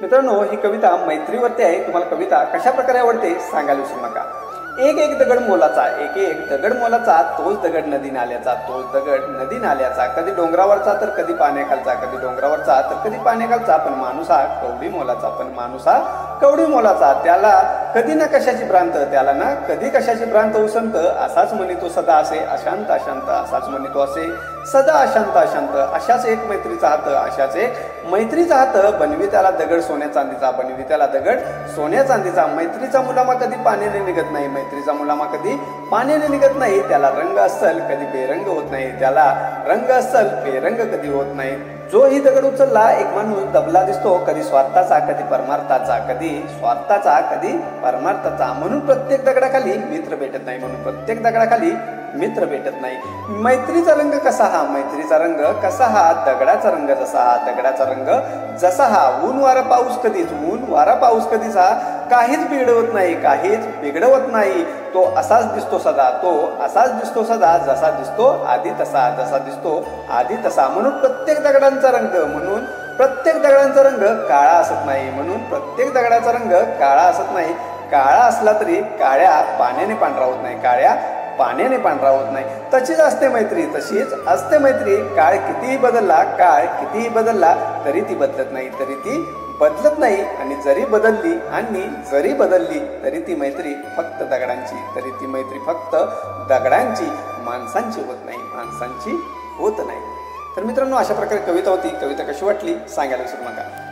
मित्रांनो, ही कविता मैत्रीवरती आहे। तुम्हाला कविता कशा प्रकारे आवडते सांगायला विसरू नका। एक एक दगड मोलाचा, एक एक दगड मोलाचा, तोच दगड नदी नाल्याचा, तोच दगड नदी नाल्याचा, कधी डोंगरावरचा तर कधी पाण्याखालचा, कधी डोंगरावरचा तर कधी पाण्याखालचा, पण माणूस हा कवडी मोलाचा, पण माणूस हा कवडी मोलाचा, त्याला कधी ना कशाची भ्रांत, त्याला ना कधी कशाची भ्रांत उसंत, असाच म्हणतो सदा असे अशांत अशांत, असाच म्हणतो असे सदा अशांत अशांत, अशाच एक मैत्रीचा हात, अशाच एक मैत्रीचा हात, बनवी त्याला दगड सोन्या चांदीचा, बनवी त्याला दगड सोन्या चांदीचा, मैत्रीचा मुलामा कधी पाण्याने निघत नाही, मैत्रीचा मुलामा कधी पाण्याने निघत नाही, त्याला रंग असल कधी बेरंग होत नाही, त्याला रंग असल बेरंग कधी होत नाही, जो ही दगड उचलला एक माणूस दबला दिसतो, कधी स्वार्थाचा कधी परमार्थाचा, कधी स्वार्थाचा कधी परमार्थाचा, म्हणून प्रत्येक दगडाखाली मित्र भेटत नाही, म्हणून प्रत्येक दगडाखाली मित्र भेटत नाही। मैत्रीचा रंग कसा हा, मैत्रीचा रंग कसा हा, दगडाचा रंग जसा हा, दगडाचा रंग जसा हा, ऊन वारा पाऊस कधीच, ऊन वारा पाऊस कधीच हा काहीच बिघडवत नाही, काहीच बिघडवत नाही, तो असाच दिसतो सदा, तो असाच दिसतो सदा, जसा दिसतो आधी तसा, जसा दिसतो आधी तसा, म्हणून प्रत्येक दगडांचा रंग, म्हणून प्रत्येक दगडांचा रंग काळा असत नाही, म्हणून प्रत्येक दगडाचा रंग काळा असत नाही, काळा असला तरी काळ्या पाण्याने पांढरा होत नाही, काळ्या पाण्याने पांढरा होत नाही, तशीच असते मैत्री, तशीच असते मैत्री, काळ कितीही बदलला, काळ कितीही बदलला तरी ती बदलत नाही, तरी ती बदलत नाही, आणि जरी बदलली तरी ती मैत्री फक्त दगडांची, तरी ती मैत्री फक्त दगडांची, माणसांची होत नाही, माणसांची होत नाही। तर मित्रांनो, अशा प्रकारे कविता होती। कविता कशी वाटली सांगायला विसरू नका।